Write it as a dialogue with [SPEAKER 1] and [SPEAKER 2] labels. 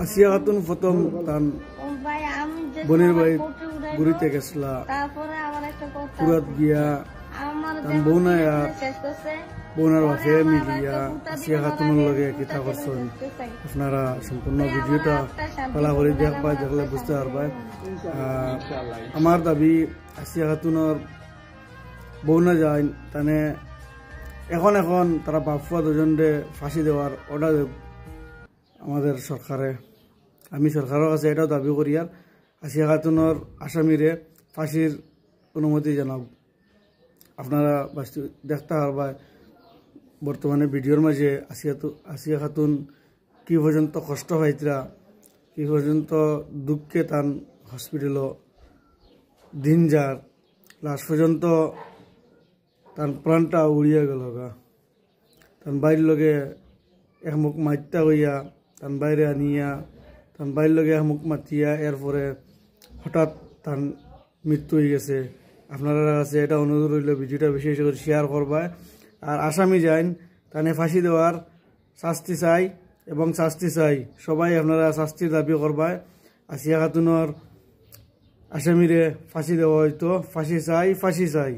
[SPEAKER 1] আসিয়া খাতুন প্রথম তার বোনের বাড়ি গুড়িতে গেছলা, পুরাত গিয়া তার বৌনার বাপে মিলিয়া আসিয়া খাতুনের লগে কিতা করছেন। আপনারা সম্পূর্ণ ভিডিওটা ফলা করে দেখবা, দেখলে বুঝতে পারবা। আমার দাবি আসিয়া খাতুনের বৌনা যায় তানে এখন তারা বাপুয়া দুজনরে ফাঁসি দেওয়ার অর্ডার আমাদের সরকারে। আমি সরকারের কাছে এটাও দাবি করি আর আসিয়া খাতুনের আসামিরে ফাঁসির অনুমতি জানাব। আপনারা দেখতে পারবা বর্তমানে ভিডিওর মাঝে আসিয়া খাতুন কি পর্যন্ত কষ্ট পাইতরা, কি পর্যন্ত দুঃখে তান হসপিটালও দিন যার, লাস্ট পর্যন্ত তার প্রাণটা উড়িয়া গেল গা। তার বাইর লগে একমুখ মাইত্যা হইয়া তার বাইরে আনিয়া তার বাইর লগে একমুখ মাতিয়া এরপরে হঠাৎ তার মৃত্যু হয়ে গেছে। আপনারা কাছে এটা অনুরোধ রইল ভিডিওটা বেশি বেশি করে শেয়ার করবা। আর আসামি যাইন তানে ফাঁসি দেওয়ার শাস্তি চাই এবং শাস্তি চাই, সবাই আপনারা শাস্তির দাবি করবা। আসিয়া খাতুনের আসামিরে ফাঁসি দেওয়া হয়তো ফাঁসি চাই, ফাঁসি চাই।